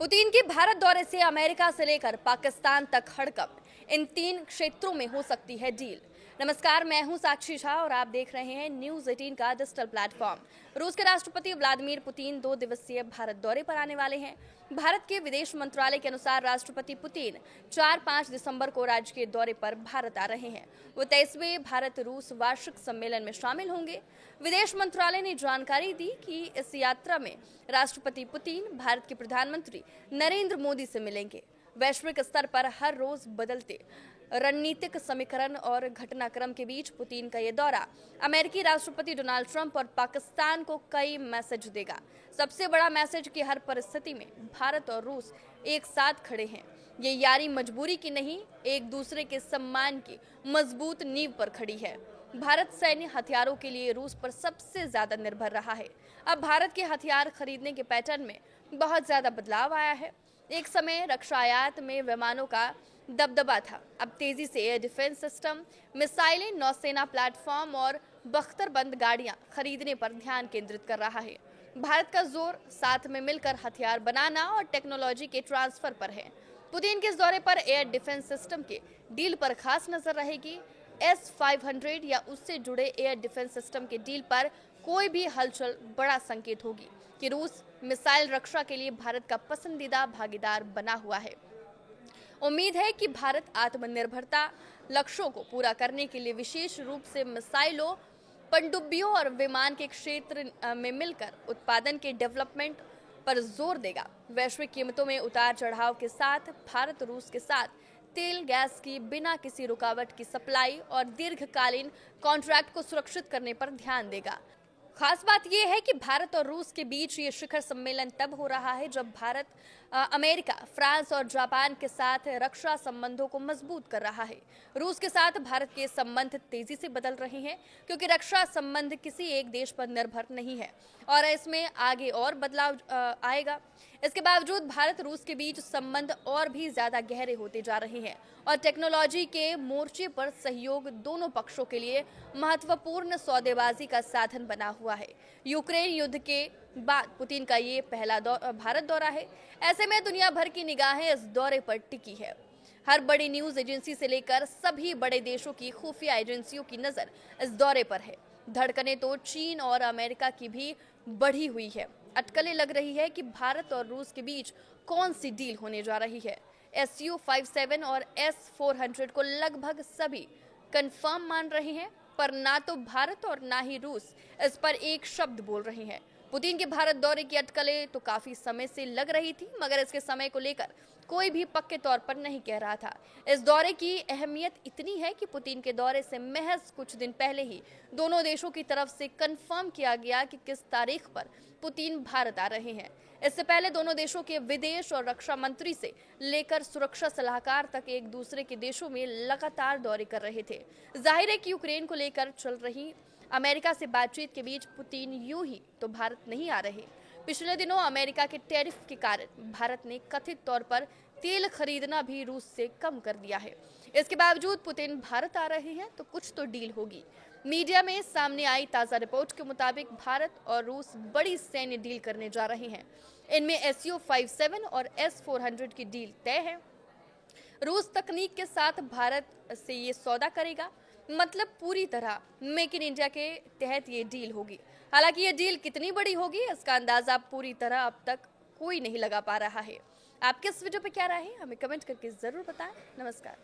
Putin के भारत दौरे से अमेरिका से लेकर पाकिस्तान तक हड़कंप। इन 3 क्षेत्रों में हो सकती है डील। नमस्कार, मैं हूं साक्षी झा और आप देख रहे हैं न्यूज 18 का डिजिटल प्लेटफॉर्म। रूस के राष्ट्रपति व्लादिमीर पुतिन 2 दिवसीय भारत दौरे पर आने वाले हैं। भारत के विदेश मंत्रालय के अनुसार राष्ट्रपति पुतिन 4-5 दिसंबर को राज्य के दौरे पर भारत आ रहे हैं। वो 23वें भारत रूस वार्षिक सम्मेलन में शामिल होंगे। विदेश मंत्रालय ने जानकारी दी कि इस यात्रा में राष्ट्रपति पुतिन भारत के प्रधानमंत्री नरेंद्र मोदी से मिलेंगे। वैश्विक स्तर पर हर रोज बदलते रणनीतिक समीकरण और घटनाक्रम के बीच पुतिन का यह दौरा अमेरिकी राष्ट्रपति डोनाल्ड ट्रंप और पाकिस्तान को कई मैसेज देगा। सबसे बड़ा मैसेज कि हर परिस्थिति में भारत और रूस एक साथ खड़े हैं। ये यारी मजबूरी की नहीं, एक दूसरे के सम्मान की मजबूत नींव पर खड़ी है। भारत सैन्य हथियारों के लिए रूस पर सबसे ज्यादा निर्भर रहा है। अब भारत के हथियार खरीदने के पैटर्न में बहुत ज्यादा बदलाव आया है। एक समय रक्षा आयात में विमानों का दबदबा था, अब तेजी से एयर डिफेंस सिस्टम, मिसाइलें, नौसेना प्लेटफॉर्म और बख्तरबंद गाड़ियां खरीदने पर ध्यान केंद्रित कर रहा है। भारत का जोर साथ में मिलकर हथियार बनाना और टेक्नोलॉजी के ट्रांसफर पर है। पुतिन के इस दौरे पर एयर डिफेंस सिस्टम के डील पर खास नजर रहेगी। S-500 या उससे जुड़े एयर डिफेंस सिस्टम के डील पर कोई भी हलचल बड़ा संकेत होगी कि रूस मिसाइल रक्षा के लिए भारत का पसंदीदा भागीदार बना हुआ है। उम्मीद है कि भारत आत्मनिर्भरता लक्ष्यों को पूरा करने के लिए विशेष रूप से मिसाइलों, पनडुब्बियों और विमान के क्षेत्र में मिलकर उत्पादन के डेवलपमेंट पर जोर देगा। वैश्विक कीमतों में उतार चढ़ाव के साथ भारत रूस के साथ तेल गैस की बिना किसी रुकावट की सप्लाई और दीर्घकालीन कॉन्ट्रैक्ट को सुरक्षित करने पर ध्यान देगा। खास बात यह है कि भारत और रूस के बीच ये शिखर सम्मेलन तब हो रहा है जब भारत अमेरिका, फ्रांस और जापान के साथ रक्षा संबंधों को मजबूत कर रहा है। रूस के साथ भारत के संबंध तेजी से बदल रहे हैं क्योंकि रक्षा संबंध किसी एक देश पर निर्भर नहीं है और इसमें आगे और बदलाव आएगा। इसके बावजूद भारत रूस के बीच संबंध और भी ज्यादा गहरे होते जा रहे हैं और टेक्नोलॉजी के मोर्चे पर सहयोग दोनों पक्षों के लिए महत्वपूर्ण सौदेबाजी का साधन बना हुआ है। यूक्रेन युद्ध के बाद पुतिन का ये पहला भारत दौरा है। ऐसे में दुनिया भर की निगाहें इस दौरे पर टिकी है। हर बड़ी न्यूज एजेंसी से लेकर सभी बड़े देशों की खुफिया एजेंसियों की नजर इस दौरे पर है। धड़कनें तो चीन और अमेरिका की भी बढ़ी हुई है। अटकलें लग रही है कि भारत और रूस के बीच कौन सी डील होने जा रही है। Su-57 और S-400 को लगभग सभी कंफर्म मान रहे हैं, पर ना तो भारत और ना ही रूस इस पर एक शब्द बोल रहे हैं। पुतिन के भारत दौरे की अटकलें तो काफी समय से लग रही थी, मगर इसके समय को लेकर कोई भी पक्के तौर पर नहीं कह रहा था। इस दौरे की अहमियत इतनी है कि पुतिन के दौरे से महज कुछ दिन पहले ही दोनों देशों की तरफ से कंफर्म किया गया कि किस तारीख पर पुतिन भारत आ रहे हैं। इससे पहले दोनों देशों के विदेश और रक्षा मंत्री से लेकर सुरक्षा सलाहकार तक एक दूसरे के देशों में लगातार दौरे कर रहे थे। जाहिर है कि यूक्रेन को लेकर चल रही अमेरिका से बातचीत के बीच पुतिन यूं ही तो भारत नहीं आ रहे। पिछले दिनों अमेरिका के टैरिफ के कारण भारत ने कथित तौर पर तेल खरीदना भी रूस से कम कर दिया है। इसके बावजूद पुतिन भारत आ रहे हैं तो कुछ तो डील होगी। मीडिया में सामने आई ताज़ा रिपोर्ट के मुताबिक भारत और रूस बड़ी सैन्य डील करने जा रहे हैं। इनमें Su-57 और S-400 की डील तय है। रूस तकनीक के साथ भारत से ये सौदा करेगा, मतलब पूरी तरह मेक इन इंडिया के तहत ये डील होगी। हालांकि ये डील कितनी बड़ी होगी इसका अंदाजा पूरी तरह अब तक कोई नहीं लगा पा रहा है। आपके इस वीडियो पे क्या राय है, हमें कमेंट करके जरूर बताएं। नमस्कार।